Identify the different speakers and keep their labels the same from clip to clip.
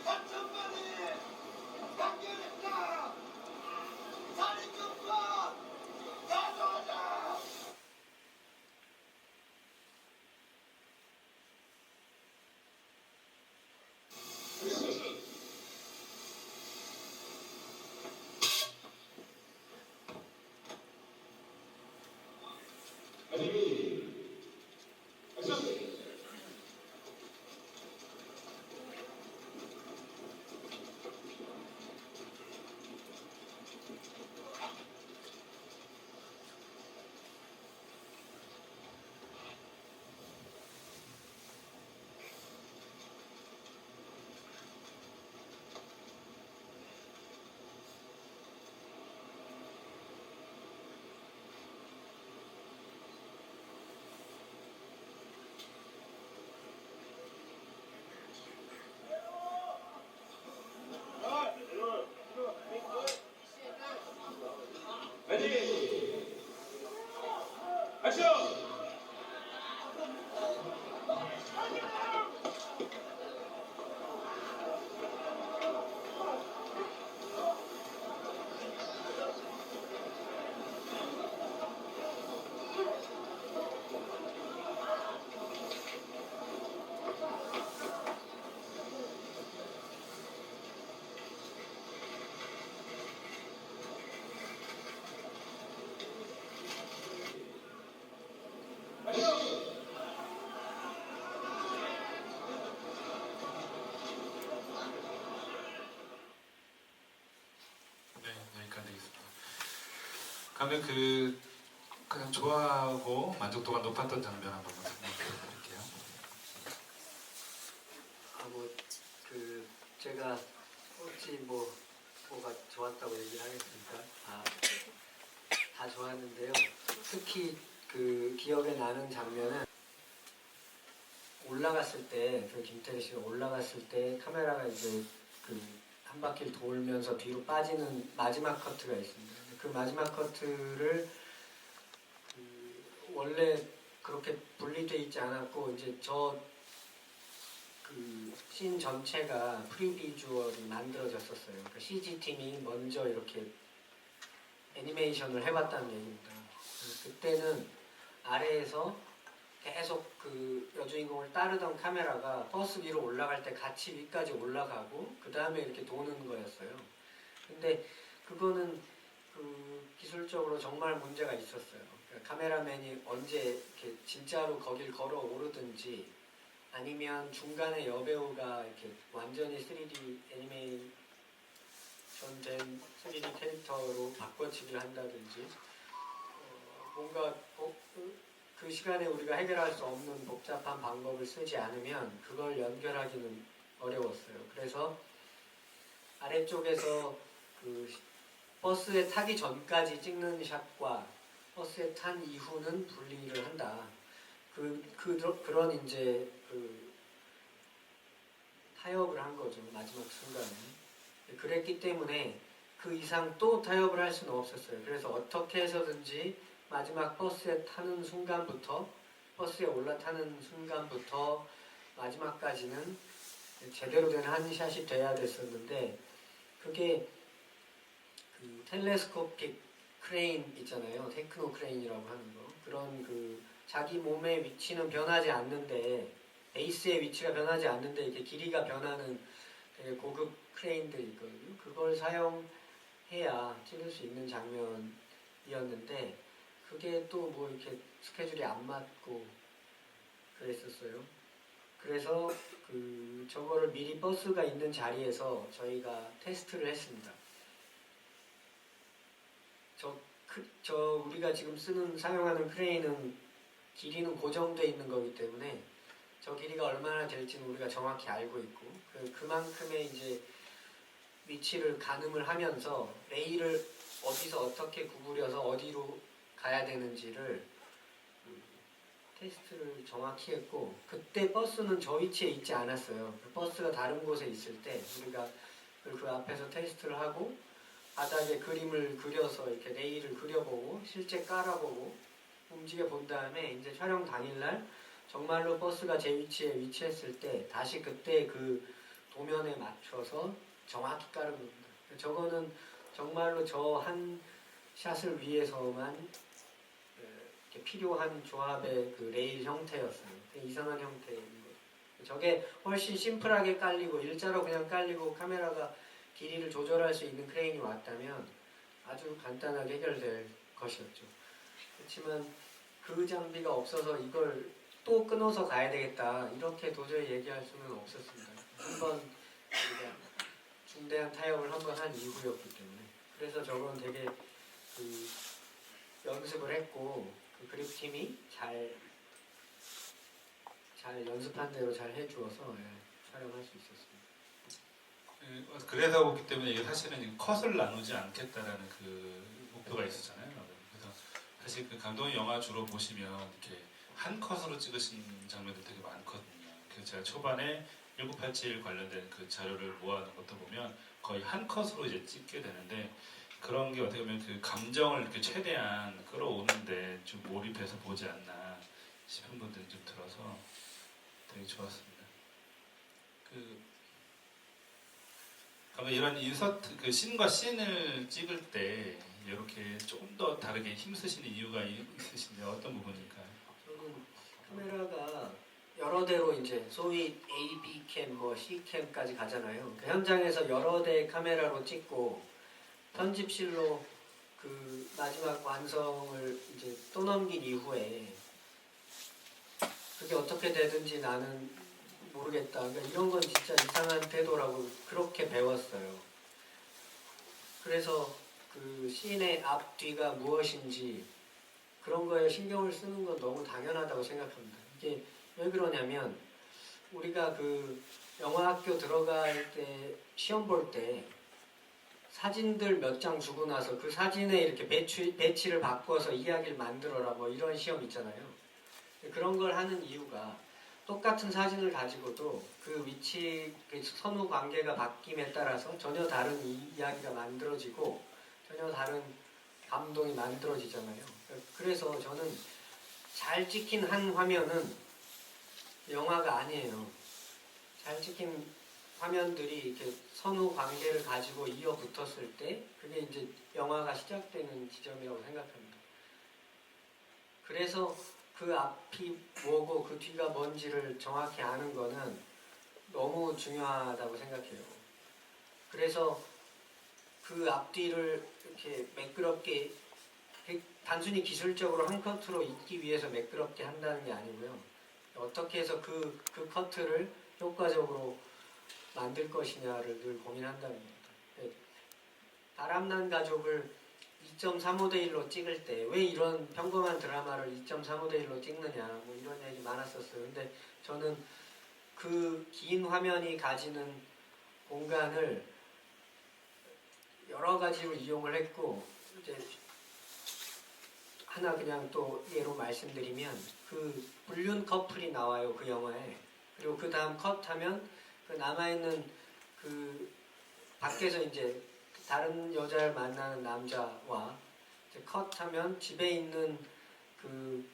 Speaker 1: 사천만이 단결했다. 살인경과 가져오자.
Speaker 2: 레디 액션!
Speaker 3: 네, 여기까지 되겠습니다. 그러면 그냥 좋아하고 만족도가 높았던 장면 한번 말씀드릴게요.
Speaker 4: 제가 어찌 뭐가 좋았다고 얘기를 하겠습니까? 다 좋았는데요. 특히 그 기억에 나는 장면은 올라갔을 때, 김태리 씨가 올라갔을 때 카메라가 이제 한 바퀴를 돌면서 뒤로 빠지는 마지막 커트가 있습니다. 그 마지막 커트를 원래 그렇게 분리되어 있지 않았고 이제 씬 전체가 프리비주얼이 만들어졌었어요. 그러니까 CG팀이 먼저 이렇게 애니메이션을 해봤다는 얘기입니다. 그때는 아래에서 계속 여주인공을 따르던 카메라가 버스 위로 올라갈 때 같이 위까지 올라가고 그 다음에 이렇게 도는 거였어요. 근데 그거는 기술적으로 정말 문제가 있었어요. 그러니까 카메라맨이 언제 이렇게 진짜로 거길 걸어 오르든지 아니면 중간에 여배우가 이렇게 완전히 3D 애니메이션 된 3D 캐릭터로 바꿔치기를 한다든지 뭔가 그 시간에 우리가 해결할 수 없는 복잡한 방법을 쓰지 않으면 그걸 연결하기는 어려웠어요. 그래서 아래쪽에서 버스에 타기 전까지 찍는 샷과 버스에 탄 이후는 분리를 한다. 그런 이제 타협을 한 거죠. 마지막 순간에. 그랬기 때문에 그 이상 또 타협을 할 수는 없었어요. 그래서 어떻게 해서든지 마지막 버스에 올라타는 순간부터 마지막까지는 제대로 된 한 샷이 돼야 됐었는데 그게 텔레스코픽 크레인 있잖아요. 테크노 크레인이라고 하는 거. 그런 자기 몸의 위치는 변하지 않는데 베이스의 위치가 변하지 않는데 이렇게 길이가 변하는 되게 고급 크레인들이 있거든요. 그걸 사용해야 찍을 수 있는 장면이었는데 그게 또 뭐 이렇게 스케줄이 안 맞고 그랬었어요. 그래서 저거를 미리 버스가 있는 자리에서 저희가 테스트를 했습니다. 우리가 지금 사용하는 크레인은 길이는 고정되어 있는 거기 때문에 저 길이가 얼마나 될지는 우리가 정확히 알고 있고 그만큼의 이제 위치를 가늠을 하면서 레일을 어디서 어떻게 구부려서 어디로 가야 되는지를 테스트를 정확히 했고 그때 버스는 저 위치에 있지 않았어요. 버스가 다른 곳에 있을 때 우리가 그 앞에서 테스트를 하고 바닥에 그림을 그려서 이렇게 레일을 그려보고 실제 깔아보고 움직여 본 다음에 이제 촬영 당일날 정말로 버스가 제 위치에 위치했을 때 다시 그때 그 도면에 맞춰서 정확히 까는 겁니다. 저거는 정말로 저 한 샷을 위해서만 이렇게 필요한 조합의 그 레일 형태였어요. 이상한 형태인 거. 저게 훨씬 심플하게 깔리고 일자로 그냥 깔리고 카메라가 길이를 조절할 수 있는 크레인이 왔다면 아주 간단하게 해결될 것이었죠. 그렇지만 그 장비가 없어서 이걸 또 끊어서 가야 되겠다 이렇게 도저히 얘기할 수는 없었습니다. 한번 우리가 중대한 타협을 한번 한 이후였기 때문에 그래서 저건 되게 그 연습을 했고 그 그립팀이 잘 연습한 대로 잘 해주어서 촬영할 수 있었습니다.
Speaker 3: 그래서 그렇기 때문에 이게 사실은 컷을 나누지 않겠다라는 그 목표가 있었잖아요. 그래서 사실 그 감독님 영화 주로 보시면 이렇게 한 컷으로 찍으신 장면들 되게 많거든요. 그래서 제가 초반에 1987 관련된 그 자료를 모아놓은 것도 보면 거의 한 컷으로 이제 찍게 되는데 그런 게 어떻게 보면 그 감정을 이렇게 최대한 끌어오는데 좀 몰입해서 보지 않나 싶은 분들이 좀 들어서 되게 좋았습니다. 그러면 이런 인서트 그 씬과 씬을 찍을 때 이렇게 조금 더 다르게 힘쓰시는 이유가 있으신데 어떤 부분일까요?
Speaker 4: 저는 카메라가 여러 대로 이제 소위 A, B 캠, 뭐 C 캠까지 가잖아요. 그 현장에서 여러 대의 카메라로 찍고 편집실로 그 마지막 완성을 이제 또 넘긴 이후에 그게 어떻게 되든지 나는 모르겠다. 그러니까 이런 건 진짜 이상한 태도라고 그렇게 배웠어요. 그래서 그 씬의 앞뒤가 무엇인지 그런 거에 신경을 쓰는 건 너무 당연하다고 생각합니다. 이게 왜 그러냐면 우리가 그 영화학교 들어갈 때 시험 볼 때 사진들 몇 장 주고 나서 그 사진에 이렇게 배치를 바꿔서 이야기를 만들어라 뭐 이런 시험 있잖아요. 그런 걸 하는 이유가 똑같은 사진을 가지고도 그 위치, 그 선후 관계가 바뀜에 따라서 전혀 다른 이야기가 만들어지고 전혀 다른 감동이 만들어지잖아요. 그래서 저는 잘 찍힌 한 화면은 영화가 아니에요. 잘 찍힌 화면들이 이렇게 선후 관계를 가지고 이어 붙었을 때 그게 이제 영화가 시작되는 지점이라고 생각합니다. 그래서 그 앞이 뭐고 그 뒤가 뭔지를 정확히 아는 거는 너무 중요하다고 생각해요. 그래서 그 앞뒤를 이렇게 매끄럽게 단순히 기술적으로 한 커트로 있기 위해서 매끄럽게 한다는 게 아니고요. 어떻게 해서 그 커트를 효과적으로 만들 것이냐를 늘 고민한다는 겁니다. 바람난 가족을 2.35대 1로 찍을 때 왜 이런 평범한 드라마를 2.35대 1로 찍느냐 뭐 이런 얘기 많았었어요. 근데 저는 그 긴 화면이 가지는 공간을 여러 가지로 이용을 했고 이제 하나 그냥 또 예로 말씀드리면 그 불륜 커플이 나와요 그 영화에. 그리고 그 다음 컷하면 그 남아있는 그 밖에서 이제 다른 여자를 만나는 남자와 이제 컷하면 집에 있는 그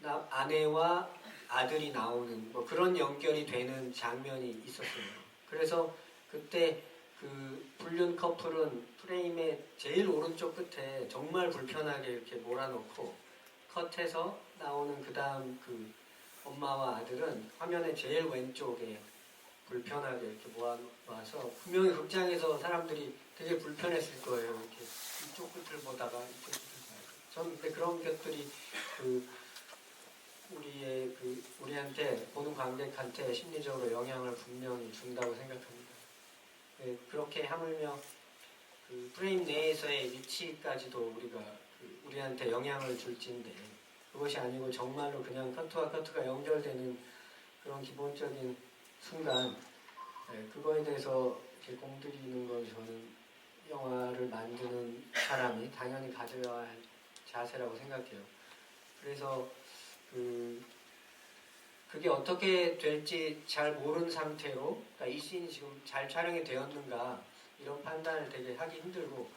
Speaker 4: 아내와 아들이 나오는 뭐 그런 연결이 되는 장면이 있었어요. 그래서 그때 그 불륜 커플은 프레임의 제일 오른쪽 끝에 정말 불편하게 이렇게 몰아놓고 컷해서 나오는 그 다음 그 엄마와 아들은 화면의 제일 왼쪽에 불편하게 이렇게 모아놔서 분명히 극장에서 사람들이 되게 불편했을 거예요. 이렇게 이쪽 끝을 보다가 이쪽 끝을 봐요. 저는 근데 그런 것들이 그 우리한테 보는 관객한테 심리적으로 영향을 분명히 준다고 생각합니다. 네, 그렇게 하물며 그 프레임 내에서의 위치까지도 우리가 우리한테 영향을 줄지인데 그것이 아니고 정말로 그냥 커트와 커트가 연결되는 그런 기본적인 순간 그거에 대해서 이렇게 공들이는 건 저는 영화를 만드는 사람이 당연히 가져야 할 자세라고 생각해요. 그래서 그게 어떻게 될지 잘 모르는 상태로 그러니까 이 씬이 지금 잘 촬영이 되었는가 이런 판단을 되게 하기 힘들고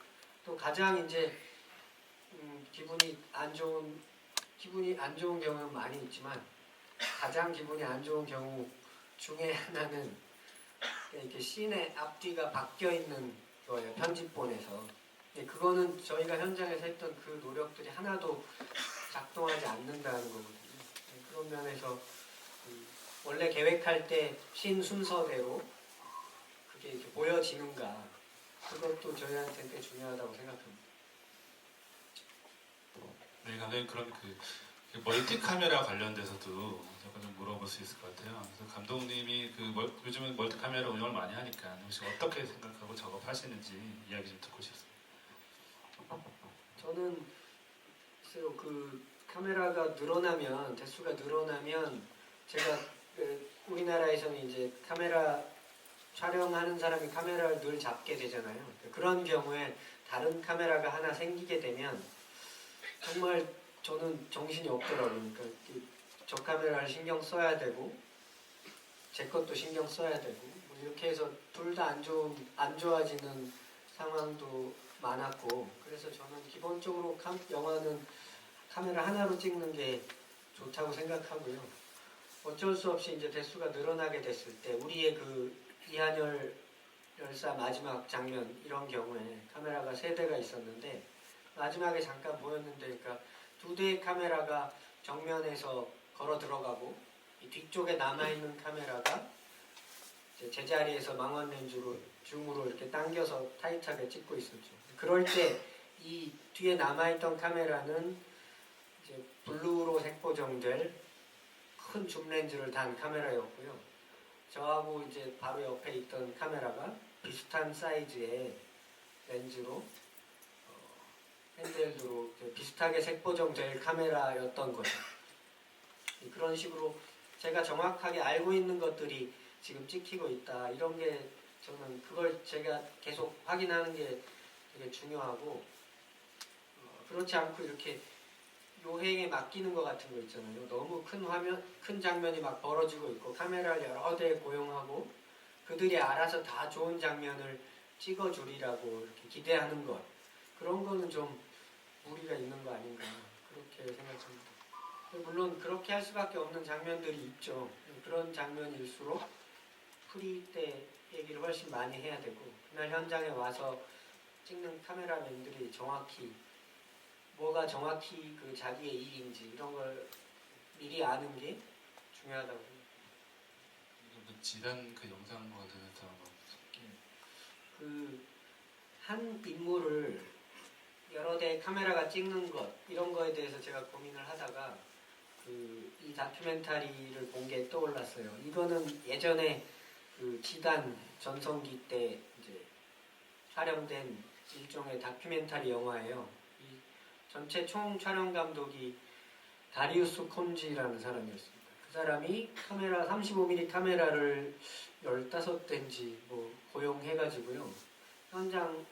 Speaker 4: 또 가장 이제 기분이 안 좋은 경우는 많이 있지만 가장 기분이 안 좋은 경우 중에 하나는 이렇게 씬의 앞뒤가 바뀌어 있는 거예요. 편집본에서. 그거는 저희가 현장에서 했던 그 노력들이 하나도 작동하지 않는다는 거거든요. 그런 면에서 원래 계획할 때 씬 순서대로 그게 이렇게 보여지는가, 그것도 저희한테 꽤 중요하다고 생각합니다.
Speaker 3: 네, 감독님 그럼 그 멀티 카메라 관련돼서도 제가 좀 물어볼 수 있을 것 같아요. 그래서 감독님이 요즘은 멀티 카메라 운영을 많이 하니까 혹시 어떻게 생각하고 작업하시는지 이야기 좀 듣고 싶습니다.
Speaker 4: 저는 글쎄요, 그 카메라가 늘어나면, 대수가 늘어나면 제가 우리나라에서는 이제 카메라 촬영하는 사람이 카메라를 늘 잡게 되잖아요. 그런 경우에 다른 카메라가 하나 생기게 되면 정말 저는 정신이 없더라고요. 그러니까 저 카메라를 신경 써야 되고 제 것도 신경 써야 되고 뭐 이렇게 해서 둘 다 안 좋아지는 상황도 많았고, 그래서 저는 기본적으로 영화는 카메라 하나로 찍는 게 좋다고 생각하고요. 어쩔 수 없이 이제 대수가 늘어나게 됐을 때 우리의 그 이한열 열사 마지막 장면 이런 경우에 카메라가 3대가 있었는데 마지막에 잠깐 보였는데, 그러니까 2대의 카메라가 정면에서 걸어 들어가고 이 뒤쪽에 남아있는 카메라가 이제 제자리에서 망원 렌즈로 줌으로 이렇게 당겨서 타이트하게 찍고 있었죠. 그럴 때 이 뒤에 남아있던 카메라는 이제 블루로 색보정될 큰 줌 렌즈를 단 카메라였고요. 저하고 이제 바로 옆에 있던 카메라가 비슷한 사이즈의 렌즈로 핸드헬드로 비슷하게 색보정될 카메라였던 거죠. 그런 식으로 제가 정확하게 알고 있는 것들이 지금 찍히고 있다, 이런 게 저는 그걸 제가 계속 확인하는 게 되게 중요하고, 그렇지 않고 이렇게 요행에 맡기는 것 같은 거 있잖아요. 너무 큰 화면, 큰 장면이 막 벌어지고 있고 카메라를 여러 대 고용하고 그들이 알아서 다 좋은 장면을 찍어주리라고 이렇게 기대하는 것, 그런 거는 좀 무리가 있는 거 아닌가, 그렇게 생각합니다. 물론 그렇게 할 수밖에 없는 장면들이 있죠. 그런 장면일수록 프리 때 얘기를 훨씬 많이 해야 되고, 그날 현장에 와서 찍는 카메라맨들이 정확히 뭐가 정확히 그 자기의 일인지 이런 걸 미리 아는 게 중요하다고 생각합니다.
Speaker 3: 지단 그 영상 관련해서
Speaker 4: 그 한 인물을 여러 대의 카메라가 찍는 것, 이런 거에 대해서 제가 고민을 하다가 이 다큐멘터리를 본 게 떠올랐어요. 이거는 예전에 그 지단 전성기 때 이제 촬영된 일종의 다큐멘터리 영화예요. 이 전체 총 촬영 감독이 다리우스 콘지라는 사람이었습니다. 그 사람이 카메라 35mm 카메라를 15대인지 뭐 고용해가지고요. 현장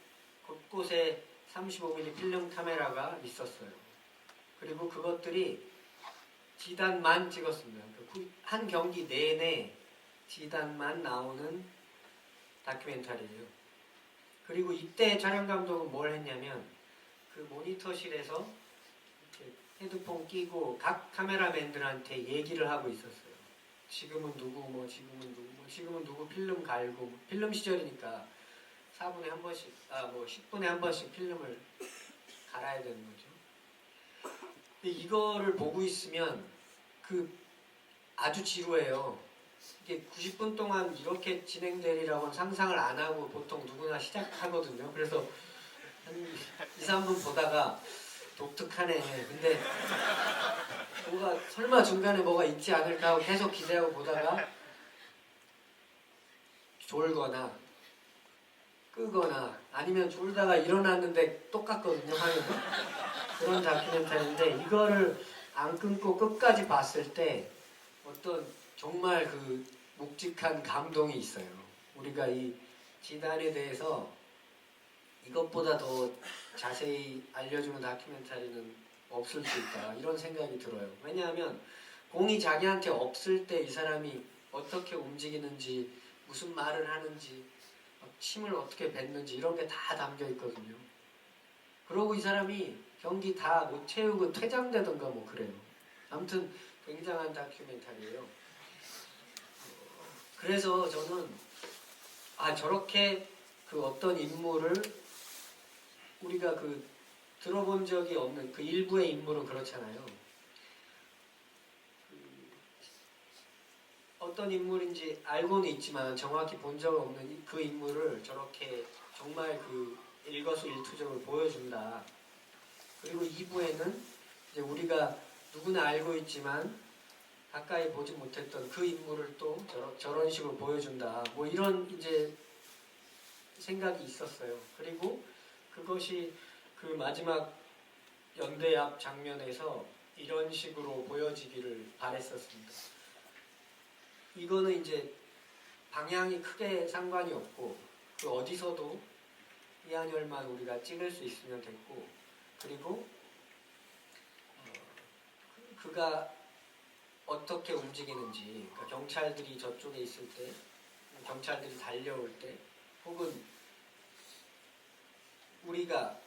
Speaker 4: 곳곳에 35mm 필름 카메라가 있었어요. 그리고 그것들이 지단만 찍었습니다. 한 경기 내내 지단만 나오는 다큐멘터리예요. 그리고 이때 촬영 감독은 뭘 했냐면 그 모니터실에서 이렇게 헤드폰 끼고 각 카메라맨들한테 얘기를 하고 있었어요. 지금은 누구, 뭐 지금은 누구, 뭐 지금은 누구 필름 갈고, 뭐 필름 시절이니까 4분에 한 번씩, 뭐 10분에 한 번씩 필름을 갈아야 되는 거죠. 근데 이거를 보고 있으면 아주 지루해요. 이게 90분 동안 이렇게 진행되리라고는 상상을 안 하고 보통 누구나 시작하거든요. 그래서 한 2, 3분 보다가 독특하네. 근데 설마 중간에 뭐가 있지 않을까 하고 계속 기대하고 보다가 졸거나 끄거나 아니면 졸다가 일어났는데 똑같거든요, 화면이. 그런 다큐멘터리인데 이거를 안 끊고 끝까지 봤을 때 어떤 정말 그 묵직한 감동이 있어요. 우리가 이 지단에 대해서 이것보다 더 자세히 알려주는 다큐멘터리는 없을 수 있다, 이런 생각이 들어요. 왜냐하면 공이 자기한테 없을 때 이 사람이 어떻게 움직이는지, 무슨 말을 하는지, 침을 어떻게 뱉는지 이런 게 다 담겨 있거든요. 그러고 이 사람이 경기 다 못 채우고 퇴장되던가 뭐 그래요. 아무튼 굉장한 다큐멘터리예요. 그래서 저는 저렇게 그 어떤 인물을 우리가 그 들어본 적이 없는 그 일부의 인물은 그렇잖아요. 어떤 인물인지 알고는 있지만 정확히 본 적 없는 그 인물을 저렇게 정말 그 일거수일투족을 보여준다. 그리고 2부에는 이제 우리가 누구나 알고 있지만 가까이 보지 못했던 그 인물을 또 저런 식으로 보여준다. 뭐 이런 이제 생각이 있었어요. 그리고 그것이 그 마지막 연대 앞 장면에서 이런 식으로 보여지기를 바랬었습니다. 이거는 이제 방향이 크게 상관이 없고 그 어디서도 이한열만 우리가 찍을 수 있으면 됐고, 그리고 그가 어떻게 움직이는지, 그러니까 경찰들이 저쪽에 있을 때, 경찰들이 달려올 때, 혹은 우리가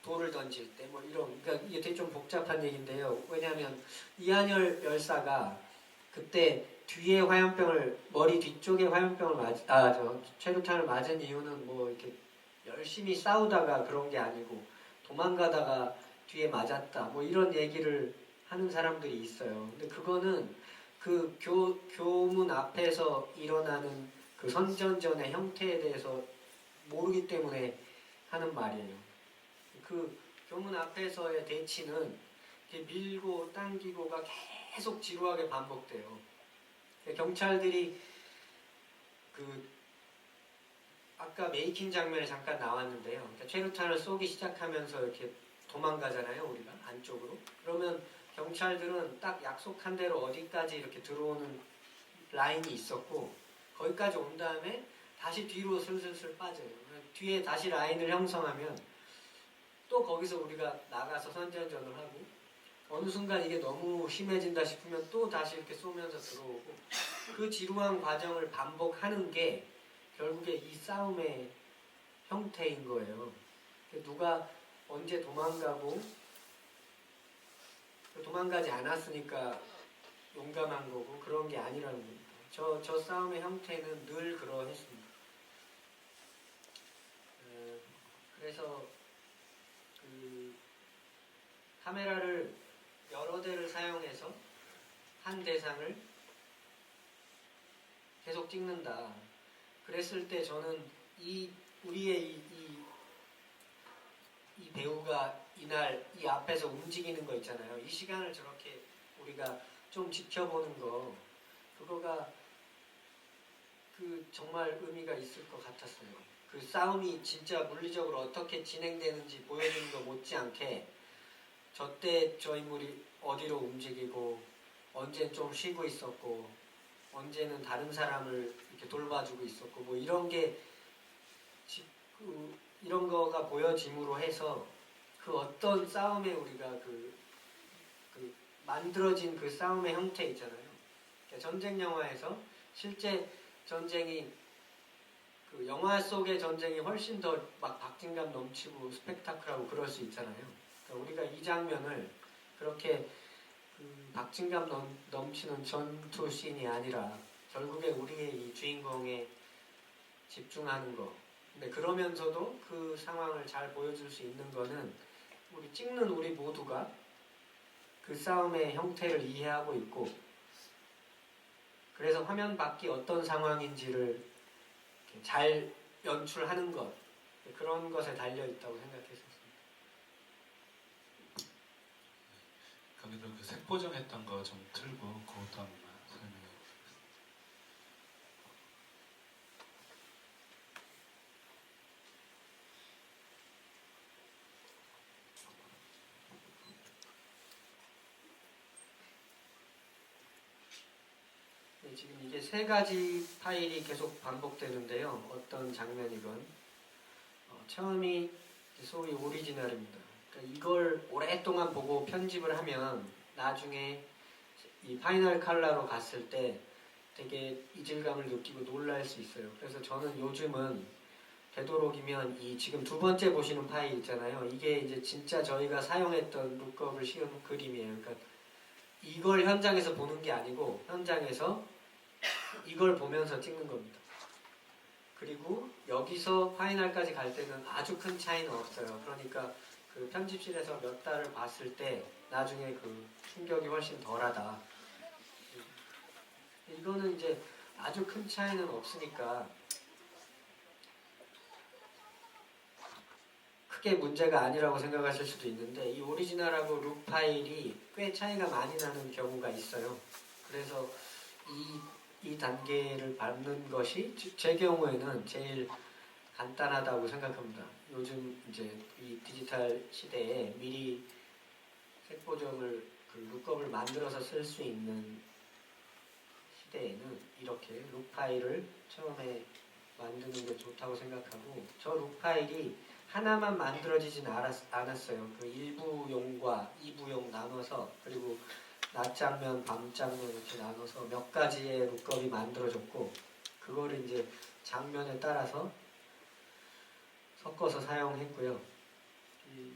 Speaker 4: 돌을 던질 때, 뭐 이런, 그러니까 이게 되게 좀 복잡한 얘기인데요. 왜냐하면 이한열 열사가 그때 뒤에 화염병을, 머리 뒤쪽에 화염병을 최루탄을 맞은 이유는 뭐 이렇게 열심히 싸우다가 그런 게 아니고 도망가다가 뒤에 맞았다, 뭐 이런 얘기를 하는 사람들이 있어요. 근데 그거는 그 교문 앞에서 일어나는 그 선전전의 형태에 대해서 모르기 때문에 하는 말이에요. 그 교문 앞에서의 대치는 이렇게 밀고 당기고가 계속 지루하게 반복돼요. 경찰들이 그 아까 메이킹 장면에 잠깐 나왔는데요. 그러니까 최루탄을 쏘기 시작하면서 이렇게 도망가잖아요, 우리가 안쪽으로. 그러면 경찰들은 딱 약속한 대로 어디까지 이렇게 들어오는 라인이 있었고, 거기까지 온 다음에 다시 뒤로 슬슬슬 빠져요. 뒤에 다시 라인을 형성하면 또 거기서 우리가 나가서 선전전을 하고, 어느 순간 이게 너무 심해진다 싶으면 또 다시 이렇게 쏘면서 들어오고, 그 지루한 과정을 반복하는 게 결국에 이 싸움의 형태인 거예요. 누가 언제 도망가지 않았으니까 용감한 거고 그런 게 아니라는 겁니다. 저 싸움의 형태는 늘 그러했습니다. 그래서 그 카메라를 여러 대를 사용해서 한 대상을 계속 찍는다. 그랬을 때 저는 우리의 이 배우가 이날 이 앞에서 움직이는 거 있잖아요. 이 시간을 저렇게 우리가 좀 지켜보는 거, 그거가 그 정말 의미가 있을 것 같았어요. 그 싸움이 진짜 물리적으로 어떻게 진행되는지 보여주는 거 못지않게 저때 저 인물이 어디로 움직이고, 언제 좀 쉬고 있었고, 언제는 다른 사람을 이렇게 돌봐주고 있었고, 뭐 이런 게 이런 거가 보여짐으로 해서 그 어떤 싸움에 우리가 그 만들어진 그 싸움의 형태 있잖아요. 그러니까 전쟁 영화에서 실제 전쟁이 그 영화 속의 전쟁이 훨씬 더 막 박진감 넘치고 스펙타클하고 그럴 수 있잖아요. 그러니까 우리가 이 장면을 그렇게 그 박진감 넘치는 전투 씬이 아니라 결국에 우리의 이 주인공에 집중하는 거. 근데 그러면서도 그 상황을 잘 보여줄 수 있는 거는 찍는 우리 모두가 그 싸움의 형태를 이해하고 있고, 그래서 화면 밖이 어떤 상황인지를 잘 연출하는 것, 그런 것에 달려있다고 생각했었습니다.
Speaker 3: 거기도 그 색보정 했던 거 좀 틀고 그것도 한번 설명해 보세요.
Speaker 4: 네, 지금 이게 세 가지 파일이 계속 반복되는데요. 어떤 장면이건 처음이 소위 오리지널입니다. 그러니까 이걸 오랫동안 보고 편집을 하면 나중에 이 파이널 컬러로 갔을 때 되게 이질감을 느끼고 놀랄 수 있어요. 그래서 저는 요즘은 되도록이면 이 지금 두 번째 보시는 파일 있잖아요. 이게 이제 진짜 저희가 사용했던 룩업을 씌운 그림이에요. 그러니까 이걸 현장에서 보는 게 아니고 현장에서 이걸 보면서 찍는 겁니다. 그리고 여기서 파이널까지 갈 때는 아주 큰 차이는 없어요. 그러니까 그 편집실에서 몇 달을 봤을 때 나중에 그 충격이 훨씬 덜하다. 이거는 이제 아주 큰 차이는 없으니까 크게 문제가 아니라고 생각하실 수도 있는데 이 오리지널하고 룩 파일이 꽤 차이가 많이 나는 경우가 있어요. 그래서 이 단계를 밟는 것이 제 경우에는 제일 간단하다고 생각합니다. 요즘 이제 이 디지털 시대에 미리 색보정을 그 룩업을 만들어서 쓸 수 있는 시대에는 이렇게 룩 파일을 처음에 만드는 게 좋다고 생각하고 저 룩 파일이 하나만 만들어지진 않았어요. 그 1부용과 2부용 나눠서 그리고 낮 장면, 밤 장면 이렇게 나눠서 몇 가지의 룩업이 만들어졌고 그거를 이제 장면에 따라서 섞어서 사용했고요. 이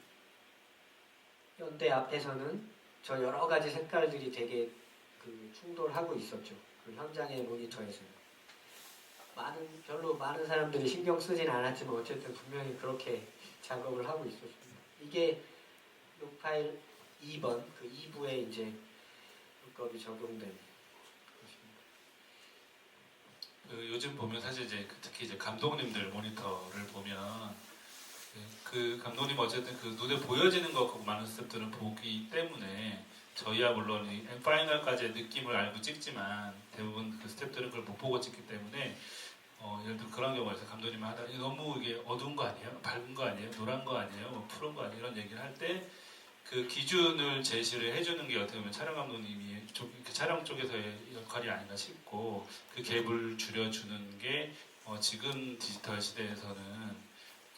Speaker 4: 현대 앞에서는 저 여러 가지 색깔들이 되게 그 충돌하고 있었죠. 그 현장의 모니터에서는. 별로 많은 사람들이 신경 쓰진 않았지만 어쨌든 분명히 그렇게 작업을 하고 있었습니다. 이게 룩 파일 2번, 그 2부에 이제 룩업이 적용된 것입니다.
Speaker 3: 그 요즘 보면 사실 이제 특히 이제 감독님들 모니터를 보면 그 감독님 어쨌든 그 눈에 보여지는 것 많은 스태프들은 보기 때문에 저희야 물론 이 파이널까지의 느낌을 알고 찍지만 대부분 그 스태프들은 그걸 못 보고 찍기 때문에 예를 들어 그런 경우가 있어요. 감독님이 하다 너무 이게 어두운 거 아니에요? 밝은 거 아니에요? 노란 거 아니에요? 뭐 푸른 거 아니에요? 이런 얘기를 할 때 그 기준을 제시를 해주는 게 어떻게 보면 촬영 감독님이 촬영 쪽에서의 역할이 아닌가 싶고 그 갭을 줄여주는 게 지금 디지털 시대에서는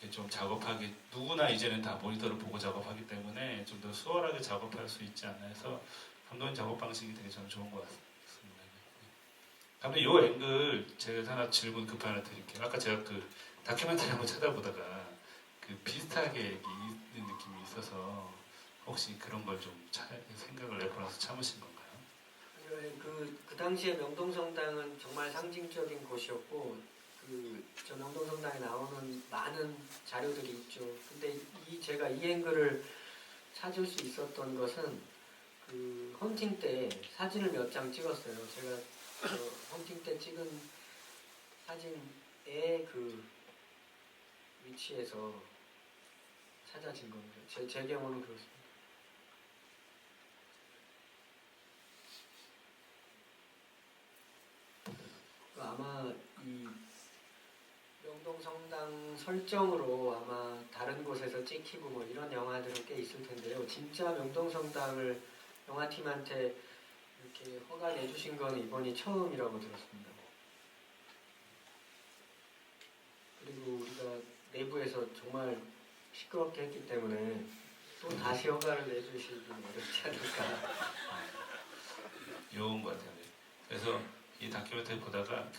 Speaker 3: 좀 작업하기 누구나 이제는 다 모니터를 보고 작업하기 때문에 좀 더 수월하게 작업할 수 있지 않나 해서 감독님 작업 방식이 되게 저는 좋은 것 같습니다. 감독님 요 앵글 제가 하나 질문 급하게 하나 드릴게요. 아까 제가 그 다큐멘터리 한번 찾아보다가 그 비슷하게 있는 느낌이 있어서 혹시 그런 걸 좀 생각을 해보면서 참으신 건가요?
Speaker 4: 그 당시에 명동성당은 정말 상징적인 곳이었고 저 명동성당에 나오는 많은 자료들이 있죠. 근데 제가 이 앵글을 찾을 수 있었던 것은 그 헌팅 때 사진을 몇 장 찍었어요. 제가 헌팅 때 찍은 사진의 그 위치에서 찾아진 겁니다. 제 경우는 그렇습니다. 아마 이 명동성당 설정으로 아마 다른 곳에서 찍히고 뭐 이런 영화들은 꽤 있을 텐데요. 진짜 명동성당을 영화팀한테 이렇게 허가 내주신 건 이번이 처음이라고 들었습니다. 그리고 우리가 내부에서 정말 시끄럽게 했기 때문에 또 다시 허가를 내주시기는 어렵지 않을까.
Speaker 3: 좋은 것 같아요. 그래서 이 다큐멘터리 보다가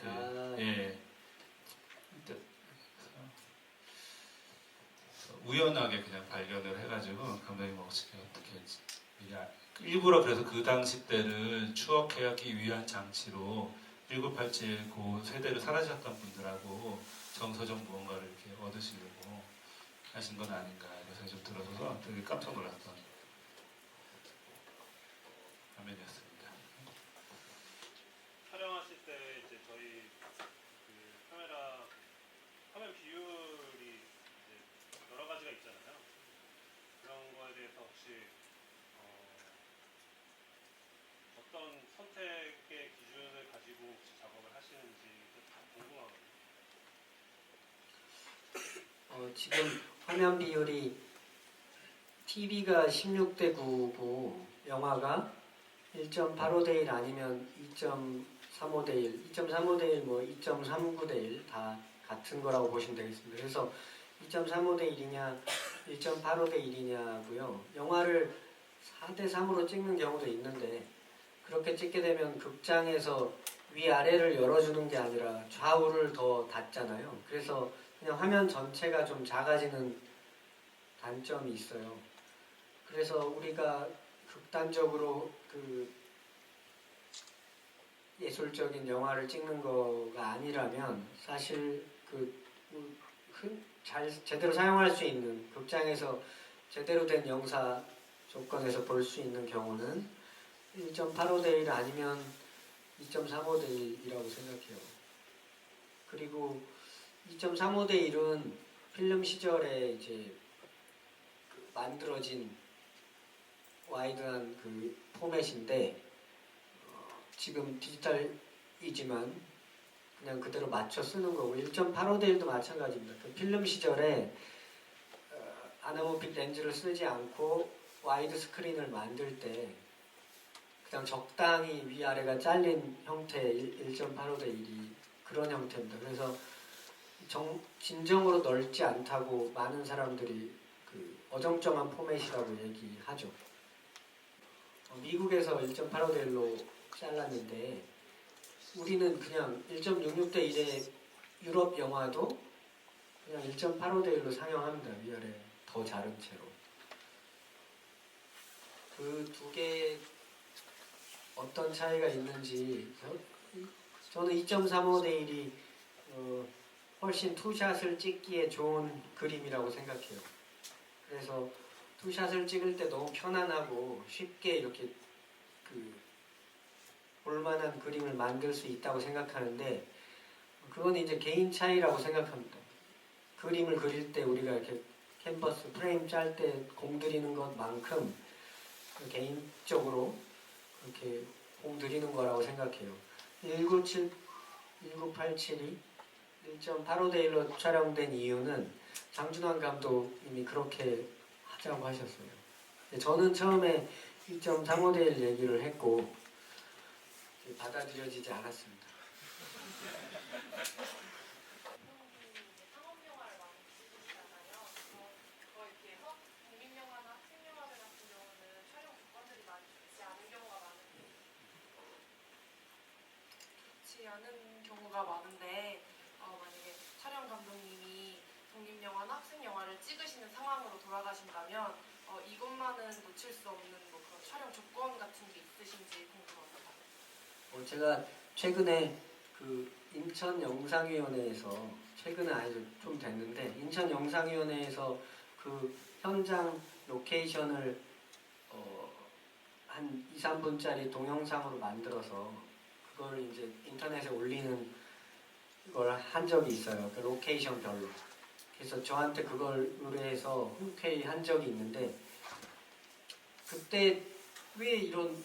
Speaker 3: 우연하게 그냥 발견을 해가지고 감독님 어떻게 일부러 그래서 그 당시 때를 추억하기 위한 장치로 1987 그 세대를 살아셨던 분들하고 정서적 무언가를 이렇게 얻으시려고 하신 건 아닌가 이런 생각이 좀 들어서 되게 깜짝 놀랐던 화면이었습니다.
Speaker 2: 촬영하실 때 이제 저희 그 화면 비율이 이제 여러 가지가 있잖아요. 그런 거에 대해서 혹시 어떤 선택의 기준을 가지고 혹시 작업을 하시는지 궁금하거든요.
Speaker 4: 지금 화면 비율이 TV가 16대 9고 영화가 1.85대 1 아니면 2.35대 1, 2.35대 1, 뭐 2.39대 1 다 같은 거라고 보시면 되겠습니다. 그래서 2.35대 1이냐, 1.85대 1이냐고요. 영화를 4대 3으로 찍는 경우도 있는데 그렇게 찍게 되면 극장에서 위아래를 열어주는 게 아니라 좌우를 더 닫잖아요. 그래서 그냥 화면 전체가 좀 작아지는 단점이 있어요. 그래서 우리가 극단적으로 그 예술적인 영화를 찍는 거가 아니라면 사실 제대로 사용할 수 있는 극장에서 제대로 된 영사 조건에서 볼 수 있는 경우는 1.85대 1 아니면 2.35대 1이라고 생각해요. 그리고 2.35대 1은 필름 시절에 이제 만들어진 와이드한 그 포맷인데 지금 디지털이지만 그냥 그대로 맞춰 쓰는 거고 1.85대 1도 마찬가지입니다. 그 필름 시절에 아나모픽 렌즈를 쓰지 않고 와이드 스크린을 만들 때 그냥 적당히 위아래가 잘린 형태의 1.85대 1이 그런 형태입니다. 그래서 진정으로 넓지 않다고 많은 사람들이 그 어정쩡한 포맷이라고 얘기하죠. 미국에서 1.85대 1로 잘랐는데 우리는 그냥 1.66대 1의 유럽 영화도 그냥 1.85대 1로 상영합니다. 위아래 더 자른 채로. 그 두 개 어떤 차이가 있는지 저는 2.35대 1이 훨씬 투샷을 찍기에 좋은 그림이라고 생각해요. 그래서 투샷을 찍을 때 너무 편안하고 쉽게 이렇게 볼만한 그림을 만들 수 있다고 생각하는데 그건 이제 개인 차이라고 생각합니다. 그림을 그릴 때 우리가 이렇게 캔버스 프레임 짤 때 공들이는 것만큼 개인적으로 그렇게 공들이는 거라고 생각해요. 1987이 1.85대 1로 촬영된 이유는 장준환 감독님이 그렇게 하자고 하셨어요. 저는 처음에 1.35대 1 얘기를 했고 받아들여지지 않았습니다.
Speaker 5: 상업 영화를 많이 찍으시잖아요. 그거에 비해서 독립 영화나 학생 영화들 같은 경우는 촬영 조건들이 많이 좋지 않은 경우가 많은데 만약에 촬영 감독님이 독립 영화나 학생 영화를 찍으시는 상황으로 돌아가신다면 이것만은 놓칠 수 없는 뭐 그런 촬영 조건 같은 게 있으신지 궁금합니다.
Speaker 4: 제가 최근에 그 인천영상위원회에서 최근은 아니죠 좀 됐는데 인천영상위원회에서 그 현장 로케이션을 한 2, 3분짜리 동영상으로 만들어서 그걸 이제 인터넷에 올리는 걸 한 적이 있어요. 그 로케이션별로. 그래서 저한테 그걸 의뢰해서 흔쾌히 한 적이 있는데 그때 왜 이런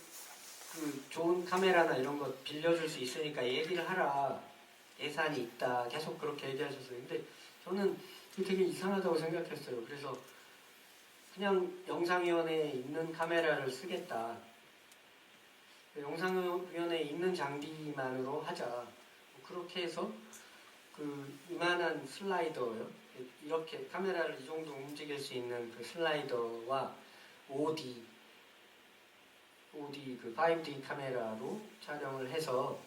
Speaker 4: 그 좋은 카메라나 이런 거 빌려줄 수 있으니까 얘기를 하라. 예산이 있다. 계속 그렇게 얘기하셨어요. 근데 저는 그게 되게 이상하다고 생각했어요. 그래서 그냥 영상위원회에 있는 카메라를 쓰겠다. 영상위원회에 있는 장비만으로 하자. 그렇게 해서 그 이만한 슬라이더요. 이렇게 카메라를 이 정도 움직일 수 있는 그 슬라이더와 5D 그 5D 카메라로 촬영을 해서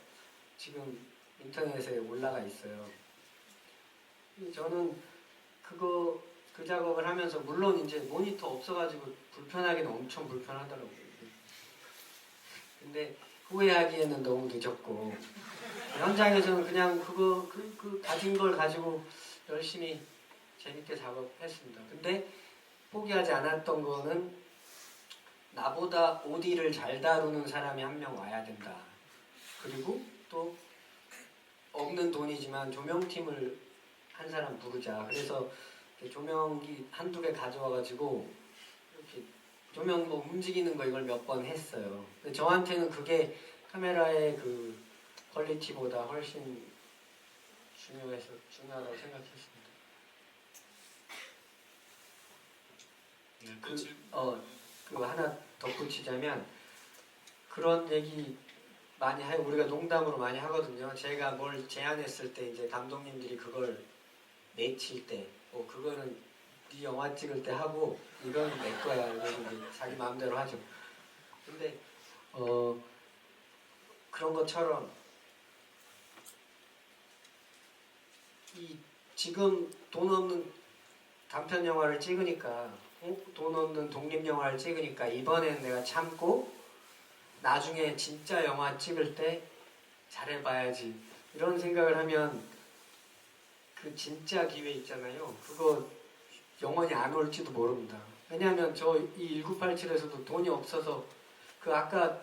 Speaker 4: 지금 인터넷에 올라가 있어요. 저는 그 작업을 하면서 물론 이제 모니터 없어가지고 불편하기는 엄청 불편하더라고요. 근데 후회하기에는 너무 늦었고 현장에서는 그냥 그 가진 걸 가지고 열심히 재밌게 작업했습니다. 근데 포기하지 않았던 거는 나보다 5D를 잘 다루는 사람이 한 명 와야 된다. 그리고 또 없는 돈이지만 조명팀을 한 사람 부르자. 그래서 조명기 한두 개 가져와가지고 이렇게 조명 뭐 움직이는 거 이걸 몇 번 했어요. 근데 저한테는 그게 카메라의 그 퀄리티보다 훨씬 중요하다고 생각했습니다. 그거 하나 덧붙이자면 그런 얘기 많이 해요. 우리가 농담으로 많이 하거든요. 제가 뭘 제안했을 때 이제 감독님들이 그걸 내칠 때, 그거는 네 영화 찍을 때 하고 이건 내 거야. 이러고 이제 자기 마음대로 하죠. 근데 그런 것처럼 지금 돈 없는 단편 영화를 찍으니까 돈 없는 독립 영화를 찍으니까 이번엔 내가 참고 나중에 진짜 영화 찍을 때 잘해봐야지 이런 생각을 하면 그 진짜 기회 있잖아요. 그거 영원히 안 올지도 모릅니다. 왜냐하면 저 이 1987에서도 돈이 없어서 그 아까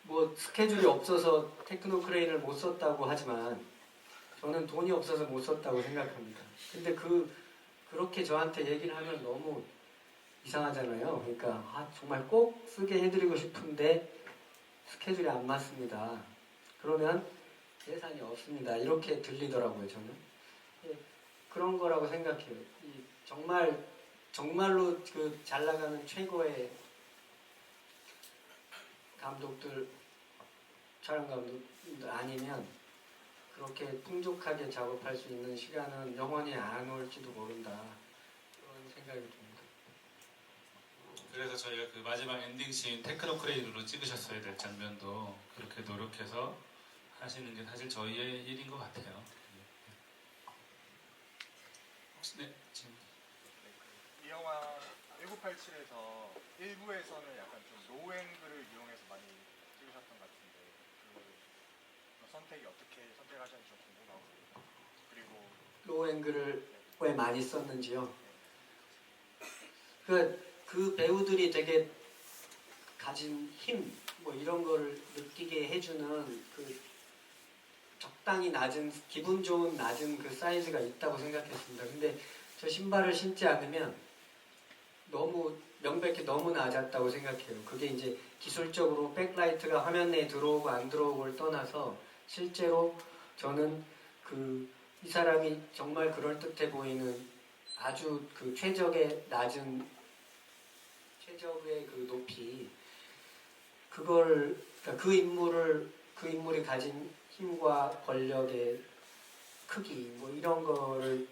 Speaker 4: 뭐 스케줄이 없어서 테크노 크레인을 못 썼다고 하지만 저는 돈이 없어서 못 썼다고 생각합니다. 근데 그렇게 저한테 얘기를 하면 너무 이상하잖아요. 그러니까 정말 꼭 쓰게 해드리고 싶은데 스케줄이 안 맞습니다. 그러면 예산이 없습니다. 이렇게 들리더라고요, 저는. 예, 그런 거라고 생각해요. 정말로 그 잘 나가는 최고의 감독들, 촬영 감독들 아니면 그렇게 풍족하게 작업할 수 있는 시간은 영원히 안 올지도 모른다. 그런 생각이 듭니다.
Speaker 3: 그래서 저희가 그 마지막 엔딩 씬 테크노 크레인으로 찍으셨어야 될 장면도 그렇게 노력해서 하시는 게 사실 저희의 일인 것 같아요. 혹시 네, 지금
Speaker 6: 이 영화 1987에서 일부에서는 약간 좀 로우앵글을 이용해서 많이 찍으셨던 것 같은데 그 선택이 어떻게 선택하셨는지 좀 궁금하고 그리고
Speaker 4: 로앵글을 왜 많이 썼는지요. 그 배우들이 되게 가진 힘, 뭐 이런 거를 느끼게 해주는 그 적당히 낮은, 기분 좋은 낮은 그 사이즈가 있다고 생각했습니다. 근데 저 신발을 신지 않으면 너무 명백히 너무 낮았다고 생각해요. 그게 이제 기술적으로 백라이트가 화면 내에 들어오고 안 들어오고를 떠나서 실제로 저는 이 사람이 정말 그럴듯해 보이는 아주 그 최적의 그 높이 그러니까 그 인물이 가진 힘과 권력의 크기 뭐 이런 거를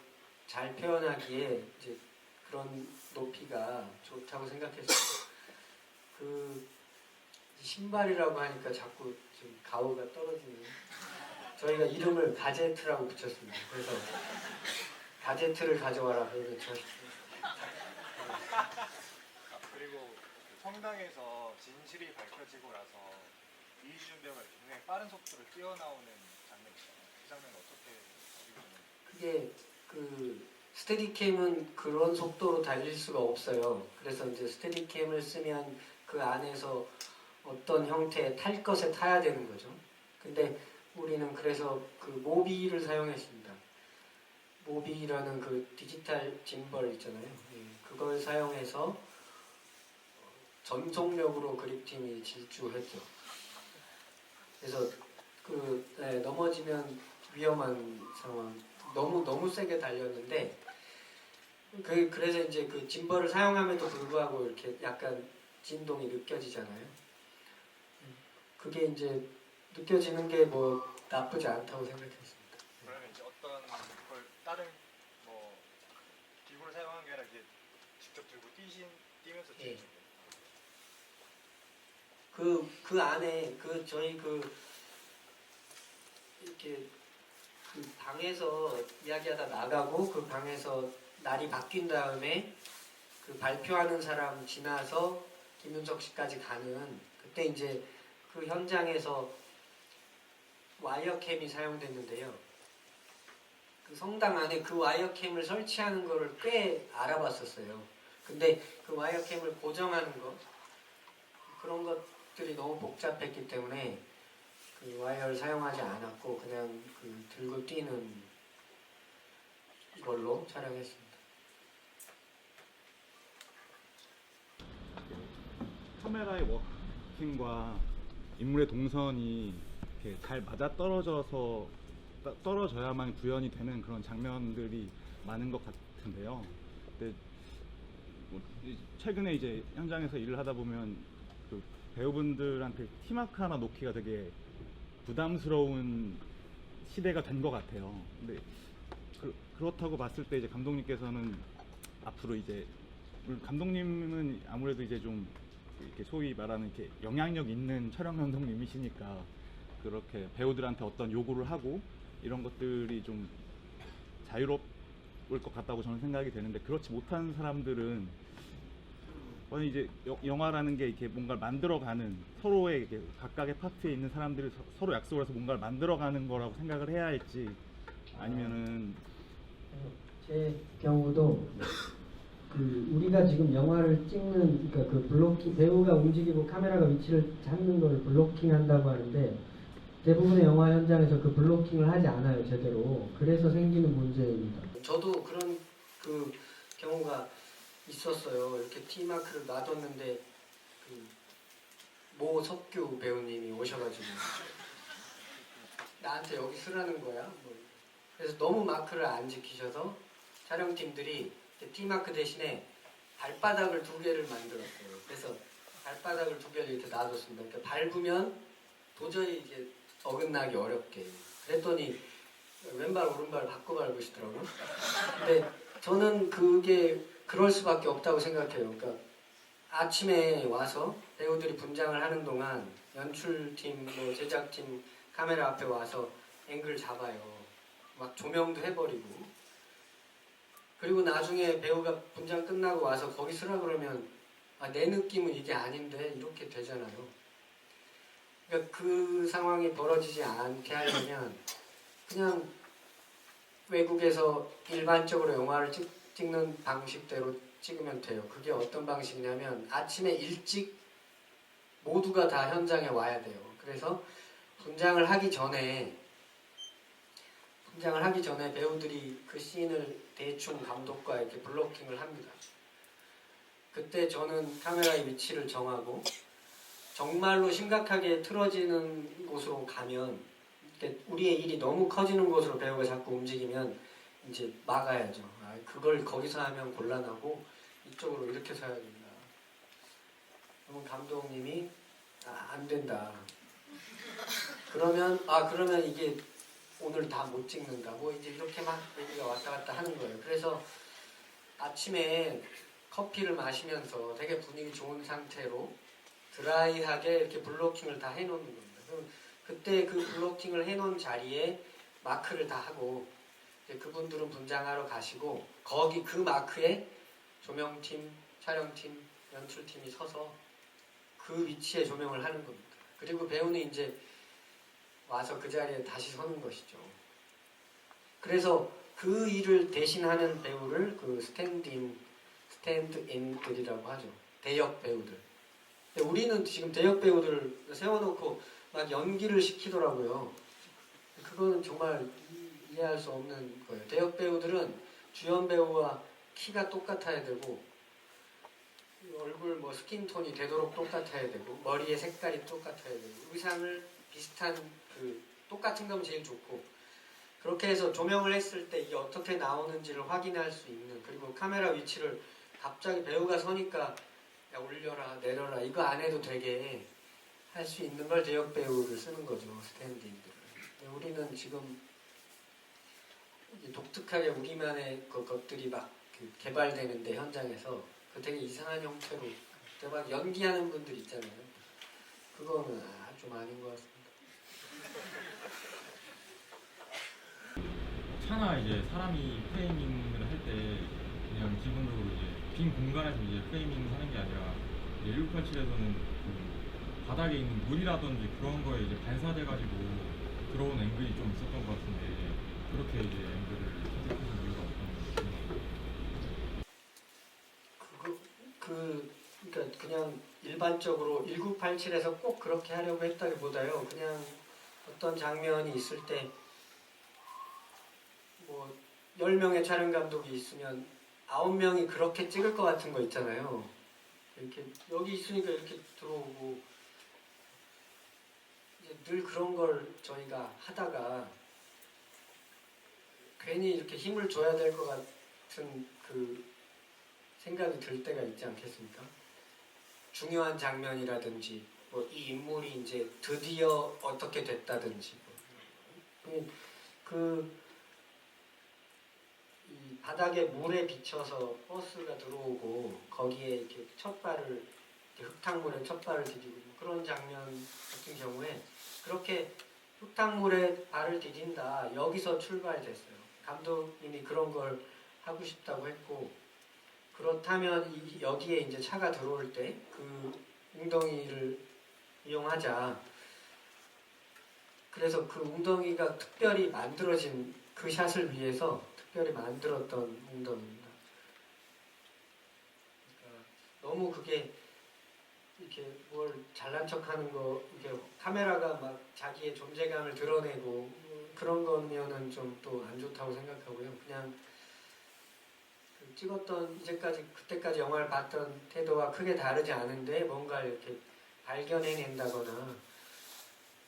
Speaker 4: 잘 표현하기에 이제 그런 높이가 좋다고 생각했어요. 그 신발이라고 하니까 자꾸 지금 가오가 떨어지네요. 저희가 이름을 가제트라고 붙였습니다. 그래서 가제트를 가져와라. 그래서
Speaker 6: 그리고 그 성당에서 진실이 밝혀지고 나서 이희준 배우가 굉장히 빠른 속도로 뛰어나오는 장면 있잖아요. 그 장면 어떻게 보시나요?
Speaker 4: 그게 스테디캠은 그런 속도로 달릴 수가 없어요. 그래서 이제 스테디캠을 쓰면 그 안에서 어떤 형태의 탈 것에 타야 되는 거죠. 근데 우리는 그래서 그 모비를 사용했습니다. 모비라는 그 디지털 짐벌 있잖아요. 그걸 사용해서 전속력으로 그립팀이 질주했죠. 그래서 넘어지면 위험한 상황. 너무 세게 달렸는데 그래서 이제 그 짐벌을 사용함에도 불구하고 이렇게 약간 진동이 느껴지잖아요. 그게 이제 느껴지는 게 뭐 나쁘지 않다고 생각했습니다.
Speaker 6: 그러면 이제 어떤 걸 다른 뭐 기구를 사용한 게 아니라 이제 직접 들고 뛰면서
Speaker 4: 예.
Speaker 6: 찍으신 거예요?
Speaker 4: 그 안에 저희 이렇게 그 방에서 이야기하다 나가고 그 방에서 날이 바뀐 다음에 그 발표하는 사람 지나서 김윤석 씨까지 가는 그때 이제 그 현장에서 와이어캠이 사용됐는데요. 그 성당 안에 그 와이어캠을 설치하는 거를 꽤 알아봤었어요. 근데 그 와이어캠을 고정하는 거 그런 것들이 너무 복잡했기 때문에 그 와이어를 사용하지 않았고 그냥 들고 뛰는 걸로 촬영했습니다.
Speaker 7: 카메라의 워킹과 인물의 동선이 이렇게 잘 맞아 떨어져야만 구현이 되는 그런 장면들이 많은 것 같은데요. 근데 최근에 이제 현장에서 일을 하다 보면 그 배우분들한테 티마크 하나 놓기가 되게 부담스러운 시대가 된 것 같아요. 근데 그렇다고 봤을 때 이제 감독님께서는 앞으로 이제 감독님은 아무래도 이제 좀 이렇게 소위 말하는 이렇게 영향력 있는 촬영 감독님이시니까 그렇게 배우들한테 어떤 요구를 하고 이런 것들이 좀 자유로울 것 같다고 저는 생각이 되는데 그렇지 못한 사람들은 저는 이제 영화라는 게 이렇게 뭔가를 만들어가는 서로의 이렇게 각각의 파트에 있는 사람들이 서로 약속을 해서 뭔가를 만들어가는 거라고 생각을 해야 할지 아니면은
Speaker 4: 제 경우도 그 우리가 지금 영화를 찍는 그러니까 그 블로킹 배우가 움직이고 카메라가 위치를 잡는 걸 블로킹한다고 하는데 대부분의 영화 현장에서 그 블로킹을 하지 않아요 제대로. 그래서 생기는 문제입니다. 저도 그런 그 경우가 있었어요. 이렇게 T마크를 놔뒀는데 그 모석규 배우님이 오셔가지고 나한테 여기 쓰라는 거야. 뭐. 그래서 너무 마크를 안 지키셔서 촬영팀들이 T마크 대신에 발바닥을 2개를 만들었어요. 그래서 발바닥을 2개를 이렇게 놔뒀습니다. 그러니까 밟으면 도저히 이제 어긋나기 어렵게. 그랬더니 왼발 오른발 바꿔 밟으시더라고요. 근데 저는 그게 그럴 수밖에 없다고 생각해요. 그러니까 아침에 와서 배우들이 분장을 하는 동안 연출팀, 뭐 제작팀 카메라 앞에 와서 앵글 잡아요. 막 조명도 해버리고. 그리고 나중에 배우가 분장 끝나고 와서 거기 쓰라 그러면 아, 내 느낌은 이게 아닌데 이렇게 되잖아요. 그러니까 그 상황이 벌어지지 않게 하려면 그냥 외국에서 일반적으로 영화를 찍는 방식대로 찍으면 돼요. 그게 어떤 방식이냐면 아침에 일찍 모두가 다 현장에 와야 돼요. 그래서 분장을 하기 전에 배우들이 그 씬을 대충 감독과 이렇게 블로킹을 합니다. 그때 저는 카메라의 위치를 정하고 정말로 심각하게 틀어지는 곳으로 가면 우리의 일이 너무 커지는 곳으로 배우가 자꾸 움직이면 이제 막아야죠. 아, 그걸 거기서 하면 곤란하고 이쪽으로 이렇게 서야 된다. 그러면 감독님이 안 된다. 그러면 이게 오늘 다 못 찍는다. 뭐 이제 이렇게 막 얘기가 왔다 갔다 하는 거예요. 그래서 아침에 커피를 마시면서 되게 분위기 좋은 상태로 드라이하게 이렇게 블로킹을 다 해놓는 겁니다. 그럼 그때 그 블로킹을 해놓은 자리에 마크를 다 하고 이제 그분들은 분장하러 가시고 거기 그 마크에 조명팀, 촬영팀, 연출팀이 서서 그 위치에 조명을 하는 겁니다. 그리고 배우는 이제 와서 그 자리에 다시 서는 것이죠. 그래서 그 일을 대신하는 배우를 그 스탠드인들이라고 하죠. 대역 배우들. 근데 우리는 지금 대역 배우들을 세워놓고 막 연기를 시키더라고요. 그거는 정말 이해할 수 없는 거예요. 대역 배우들은 주연 배우와 키가 똑같아야 되고 얼굴 뭐 스킨톤이 되도록 똑같아야 되고 머리의 색깔이 똑같아야 되고 의상을 비슷한 그 똑같은 거면 제일 좋고 그렇게 해서 조명을 했을 때 이게 어떻게 나오는지를 확인할 수 있는 그리고 카메라 위치를 갑자기 배우가 서니까 야 올려라 내려라 이거 안 해도 되게 할 수 있는 걸 대역 배우를 쓰는 거죠. 스탠드인들을. 우리는 지금 독특하게 우리만의 것들이 막 개발되는데 현장에서 그 되게 이상한 형태로 막 연기하는 분들 있잖아요. 그거는 좀 아닌 것 같습니다.
Speaker 8: 차나 이제 사람이 프레이밍을 할 때 그냥 기본적으로 이제 빈 공간에서 이제 프레이밍 하는 게 아니라 1987에서는 그 바닥에 있는 물이라든지 그런 거에 이제 반사돼가지고 들어온 앵글이 좀 있었던 것 같은데 그렇게 이제 앵글을 선택하신 이유가 어떤 건가요?
Speaker 4: 그러니까 그냥 일반적으로 1987에서 꼭 그렇게 하려고 했다기보다요. 그냥 어떤 장면이 있을 때 뭐 10명의 촬영 감독이 있으면 9명이 그렇게 찍을 것 같은 거 있잖아요. 이렇게 여기 있으니까 이렇게 들어오고 이제 늘 그런 걸 저희가 하다가 괜히 이렇게 힘을 줘야 될 것 같은 그 생각이 들 때가 있지 않겠습니까? 중요한 장면이라든지 뭐 이 인물이 이제 드디어 어떻게 됐다든지 이 바닥에 물에 비쳐서 버스가 들어오고 거기에 이렇게 이렇게 흙탕물에 첫 발을 디디고 그런 장면 같은 경우에 그렇게 흙탕물에 발을 디딘다 여기서 출발됐어요. 감독님이 그런 걸 하고 싶다고 했고 그렇다면 여기에 이제 차가 들어올 때 그 웅덩이를 이용하자. 그래서 그 웅덩이가 특별히 만들어진 그 샷을 위해서 특별히 만들었던 웅덩이입니다. 그러니까 너무 그게 이렇게 뭘 잘난 척하는 거, 이게 카메라가 막 자기의 존재감을 드러내고 그런 거면은 좀 또 안 좋다고 생각하고요. 그냥 그 찍었던 이제까지 그때까지 영화를 봤던 태도와 크게 다르지 않은데 뭔가 이렇게 발견해낸다거나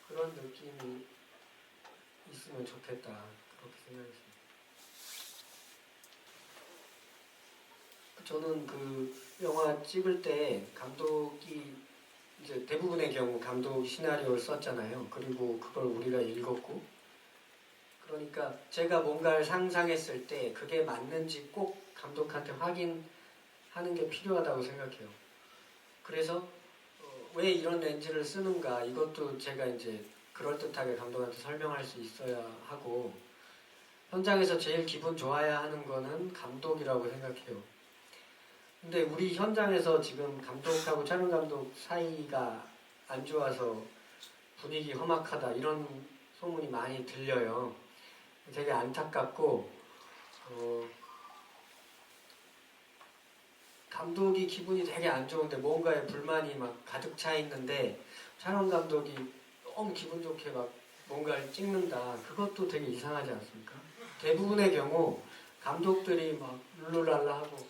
Speaker 4: 그런 느낌이 있으면 좋겠다 그렇게 생각했습니다. 저는 그 영화 찍을 때 감독이 이제 대부분의 경우 감독이 시나리오를 썼잖아요. 그리고 그걸 우리가 읽었고, 그러니까 제가 뭔가를 상상했을 때 그게 맞는지 꼭 감독한테 확인하는 게 필요하다고 생각해요. 그래서 왜 이런 렌즈를 쓰는가 이것도 제가 이제 그럴듯하게 감독한테 설명할 수 있어야 하고, 현장에서 제일 기분 좋아야 하는 거는 감독이라고 생각해요. 근데 우리 현장에서 지금 감독하고 촬영 감독 사이가 안 좋아서 분위기 험악하다 이런 소문이 많이 들려요. 되게 안타깝고, 감독이 기분이 되게 안 좋은데 뭔가에 불만이 막 가득 차 있는데 촬영 감독이 너무 기분 좋게 막 뭔가를 찍는다. 그것도 되게 이상하지 않습니까? 대부분의 경우 감독들이 막 룰루랄라 하고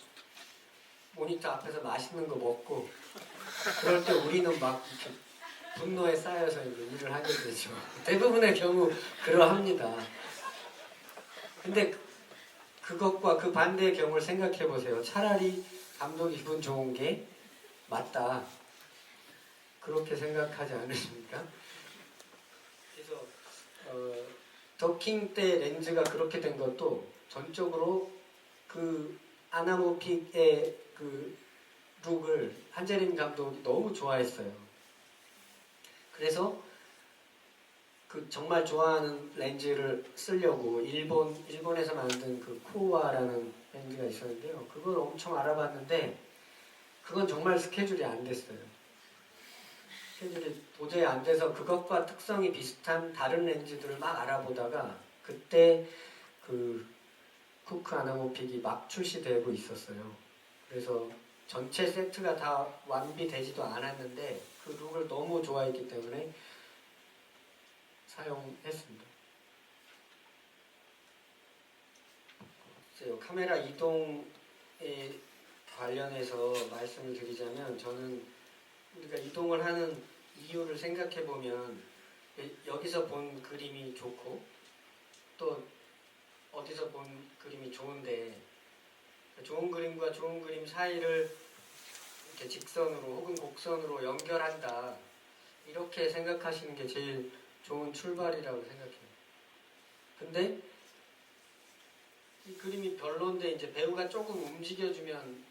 Speaker 4: 모니터 앞에서 맛있는 거 먹고 그럴 때 우리는 막 이렇게 분노에 쌓여서 이제 일을 하게 되죠. 대부분의 경우 그러합니다. 근데 그것과 그 반대의 경우를 생각해 보세요. 차라리 감독이 기분 좋은 게 맞다. 그렇게 생각하지 않으십니까? 그래서 더킹 때 렌즈가 그렇게 된 것도 전적으로 그 아나모픽의 그 룩을 한재림 감독이 너무 좋아했어요. 그래서 그 정말 좋아하는 렌즈를 쓰려고 일본에서 만든 그 코와라는 렌즈가 있었는데요. 그걸 엄청 알아봤는데 그건 정말 스케줄이 안 됐어요. 스케줄이 도저히 안 돼서 그것과 특성이 비슷한 다른 렌즈들을 막 알아보다가 그때 그 쿠크 아나모픽이 막 출시되고 있었어요. 그래서 전체 세트가 다 완비되지도 않았는데 그 룩을 너무 좋아했기 때문에 사용했습니다. 글쎄요, 카메라 이동에 관련해서 말씀을 드리자면 저는 우리가 이동을 하는 이유를 생각해 보면 여기서 본 그림이 좋고 또 어디서 본 그림이 좋은데 좋은 그림과 좋은 그림 사이를 이렇게 직선으로 혹은 곡선으로 연결한다 이렇게 생각하시는 게 제일 좋은 출발이라고 생각해요. 근데 이 그림이 별론데 이제 배우가 조금 움직여주면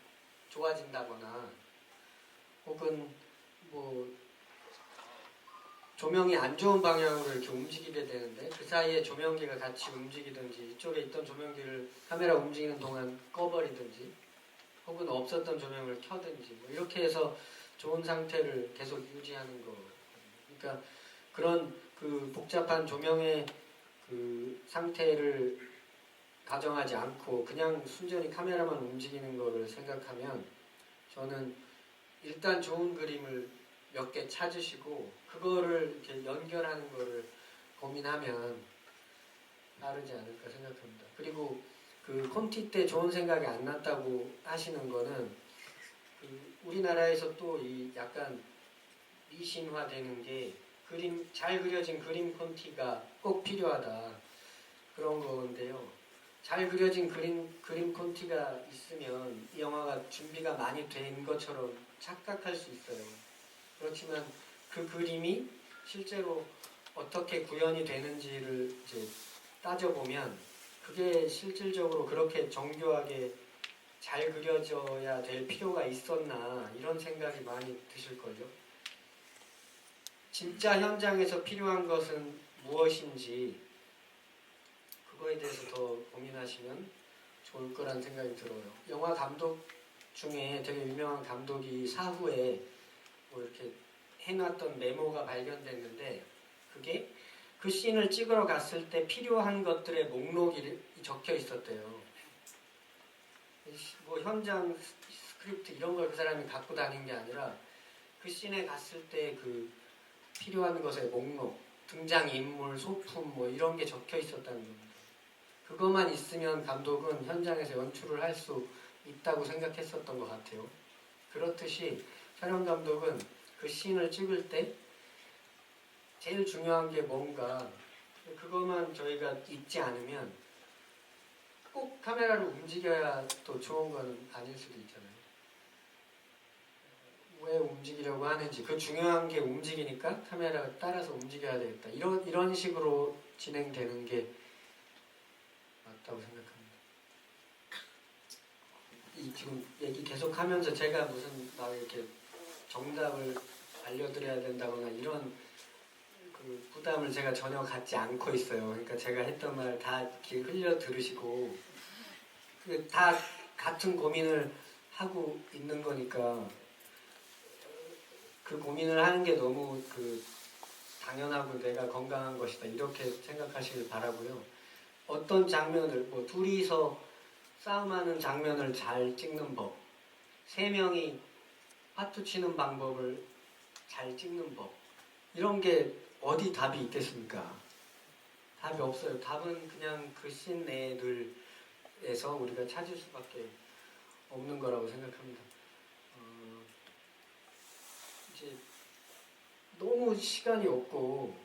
Speaker 4: 좋아진다거나 혹은 뭐 조명이 안 좋은 방향으로 이렇게 움직이게 되는데 그 사이에 조명기가 같이 움직이든지 이쪽에 있던 조명기를 카메라 움직이는 동안 꺼버리든지 혹은 없었던 조명을 켜든지 뭐 이렇게 해서 좋은 상태를 계속 유지하는 거. 그러니까 그런 그 복잡한 조명의 그 상태를 가정하지 않고 그냥 순전히 카메라만 움직이는 거를 생각하면 저는 일단 좋은 그림을 몇 개 찾으시고 그거를 이렇게 연결하는 거를 고민하면 빠르지 않을까 생각합니다. 그리고 그 콘티 때 좋은 생각이 안 났다고 하시는 거는 그 우리나라에서 또 이 약간 미신화되는 게 그림 잘 그려진 그림 콘티가 꼭 필요하다 그런 건데요. 잘 그려진 그림 콘티가 있으면 이 영화가 준비가 많이 된 것처럼 착각할 수 있어요. 그렇지만 그 그림이 실제로 어떻게 구현이 되는지를 이제 따져보면 그게 실질적으로 그렇게 정교하게 잘 그려져야 될 필요가 있었나 이런 생각이 많이 드실걸요. 진짜 현장에서 필요한 것은 무엇인지 그거에 대해서 더 고민하시면 좋을 거란 생각이 들어요. 영화 감독 중에 되게 유명한 감독이 사후에 뭐 이렇게 해놨던 메모가 발견됐는데 그게 그 씬을 찍으러 갔을 때 필요한 것들의 목록이 적혀 있었대요. 뭐 현장 스크립트 이런 걸 그 사람이 갖고 다닌 게 아니라 그 씬에 갔을 때 그 필요한 것의 목록, 등장인물, 소품 뭐 이런 게 적혀 있었다는 겁니다. 그것만 있으면 감독은 현장에서 연출을 할 수 있다고 생각했었던 것 같아요. 그렇듯이 촬영 감독은 그 씬을 찍을 때 제일 중요한 게 뭔가 그것만 저희가 잊지 않으면 꼭 카메라를 움직여야 또 좋은 건 아닐 수도 있잖아요. 왜 움직이려고 하는지 그 중요한 게 움직이니까 카메라가 따라서 움직여야 되겠다. 이런 식으로 진행되는 게 맞다고 생각합니다. 이 지금 얘기 계속하면서 제가 무슨 막 이렇게 정답을 알려드려야 된다거나 이런 그 부담을 제가 전혀 갖지 않고 있어요. 그러니까 제가 했던 말 다 이렇게 흘려 들으시고 다 같은 고민을 하고 있는 거니까 그 고민을 하는 게 너무 그 당연하고 내가 건강한 것이다 이렇게 생각하시길 바라고요. 어떤 장면을 뭐 둘이서 싸움하는 장면을 잘 찍는 법, 세 명이 화투 치는 방법을 잘 찍는 법 이런 게 어디 답이 있겠습니까? 답이 없어요. 답은 그냥 그 씬 내에서 우리가 찾을 수밖에 없는 거라고 생각합니다. 이제 너무 시간이 없고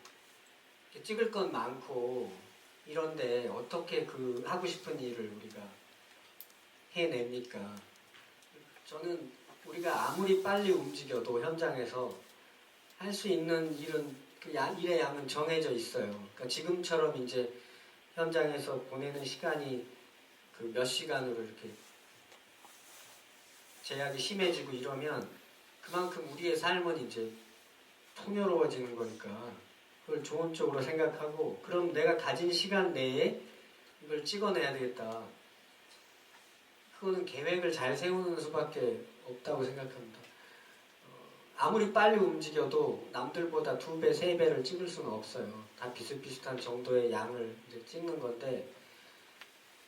Speaker 4: 찍을 건 많고 이런데 어떻게 그 하고 싶은 일을 우리가 해냅니까? 저는 우리가 아무리 빨리 움직여도 현장에서 할 수 있는 일은 그 일의 양은 정해져 있어요. 그러니까 지금처럼 이제 현장에서 보내는 시간이 그 몇 시간으로 이렇게 제약이 심해지고 이러면 그만큼 우리의 삶은 이제 풍요로워지는 거니까 그걸 좋은 쪽으로 생각하고 그럼 내가 가진 시간 내에 이걸 찍어내야 되겠다. 그거는 계획을 잘 세우는 수밖에 없다고 생각합니다. 아무리 빨리 움직여도 남들보다 2배, 3배를 찍을 수는 없어요. 다 비슷비슷한 정도의 양을 이제 찍는 건데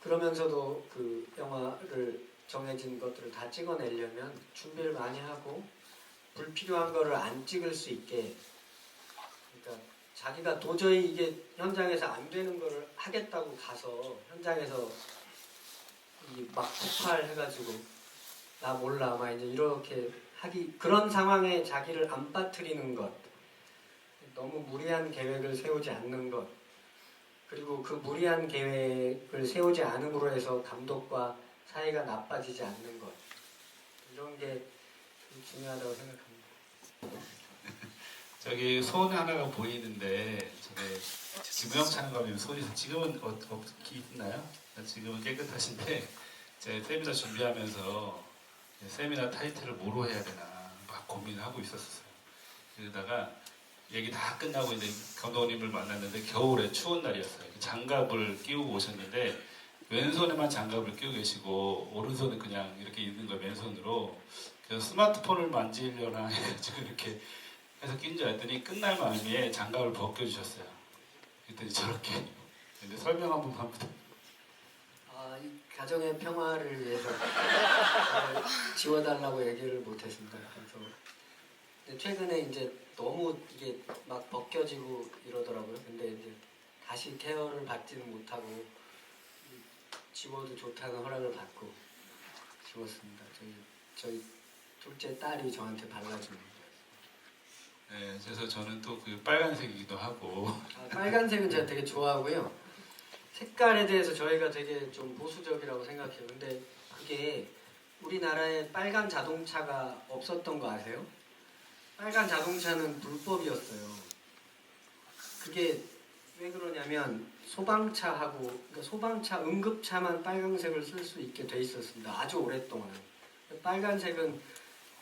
Speaker 4: 그러면서도 그 영화를 정해진 것들을 다 찍어내려면 준비를 많이 하고 불필요한 거를 안 찍을 수 있게 그러니까 자기가 도저히 이게 현장에서 안 되는 거를 하겠다고 가서 현장에서 막 폭발해가지고 나 몰라 막 이제 이렇게 하기 그런 상황에 자기를 안 빠뜨리는 것 너무 무리한 계획을 세우지 않는 것 그리고 그 무리한 계획을 세우지 않음으로 해서 감독과 사이가 나빠지지 않는 것 이런 게 중요하다고 생각합니다.
Speaker 3: 저기 손 하나가 보이는데 저게 김영찬 감독님 손이 지금은 어떻게 있나요? 지금은 깨끗하신데 제 세미나 준비하면서 세미나 타이틀을 뭐로 해야 되나 막 고민하고 있었어요. 그러다가 얘기 다 끝나고 이제 감독님을 만났는데 겨울에 추운 날이었어요. 장갑을 끼우고 오셨는데 왼손에만 장갑을 끼우고 계시고 오른손은 그냥 이렇게 있는 거예요. 맨손으로. 그래서 스마트폰을 만지려나 해가지고 이렇게 해서 낀 줄 알았더니 끝날 마음에 장갑을 벗겨주셨어요. 그랬더니 저렇게. 근데 설명 한 번만 부탁드립니다.
Speaker 4: 이 가정의 평화를 위해서 지워달라고 얘기를 못했습니다. 그래서 최근에 이제 너무 이게 막 벗겨지고 이러더라고요. 근데 이제 다시 케어를 받지는 못하고 지워도 좋다는 허락을 받고 지웠습니다. 저희 둘째 딸이 저한테 발라주는 거예요.
Speaker 3: 네, 그래서 저는 또 그 빨간색이기도 하고.
Speaker 4: 빨간색은 제가 되게 좋아하고요. 색깔에 대해서 저희가 되게 좀 보수적이라고 생각해요. 근데 그게 우리나라에 빨간 자동차가 없었던 거 아세요? 빨간 자동차는 불법이었어요. 그게 왜 그러냐면 소방차하고 그러니까 소방차 응급차만 빨간색을 쓸 수 있게 돼 있었습니다. 아주 오랫동안. 빨간색은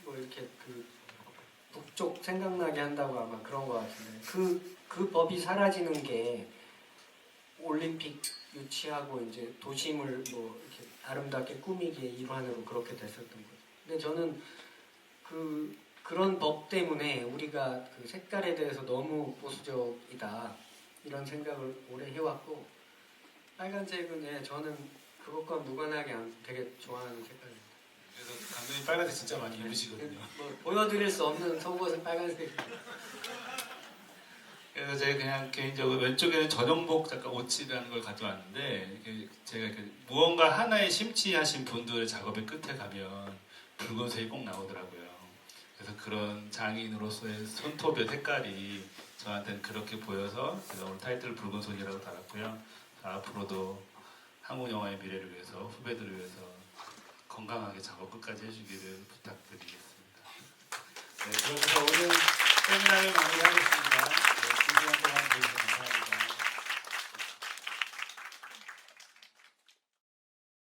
Speaker 4: 뭐 이렇게 그 북쪽 생각나게 한다고 아마 그런 것 같은데 그 법이 사라지는 게 올림픽 유치하고 이제 도심을 뭐 이렇게 아름답게 꾸미기의 일환으로 그렇게 됐었던 거죠. 근데 저는 그런 법 때문에 우리가 그 색깔에 대해서 너무 보수적이다 이런 생각을 오래 해왔고 빨간색은 저는 그것과 무관하게 되게 좋아하는 색깔입니다.
Speaker 3: 그래서 감독님 빨간색 진짜 많이 입으시거든요.
Speaker 4: 뭐 보여드릴 수 없는 속옷은 빨간색.
Speaker 3: 그래서 제가 그냥 개인적으로 왼쪽에는 전용복 잠깐 옷이라는 걸 가져왔는데 제가 무언가 하나에 심취하신 분들의 작업의 끝에 가면 붉은색이 꼭 나오더라고요. 그래서 그런 장인으로서의 손톱의 색깔이 저한테는 그렇게 보여서 제가 오늘 타이틀을 붉은 손이라고 달았고요. 앞으로도 한국 영화의 미래를 위해서 후배들을 위해서 건강하게 작업 끝까지 해주기를 부탁드리겠습니다. 네, 그래서 오늘 세미나를 마무리하겠습니다.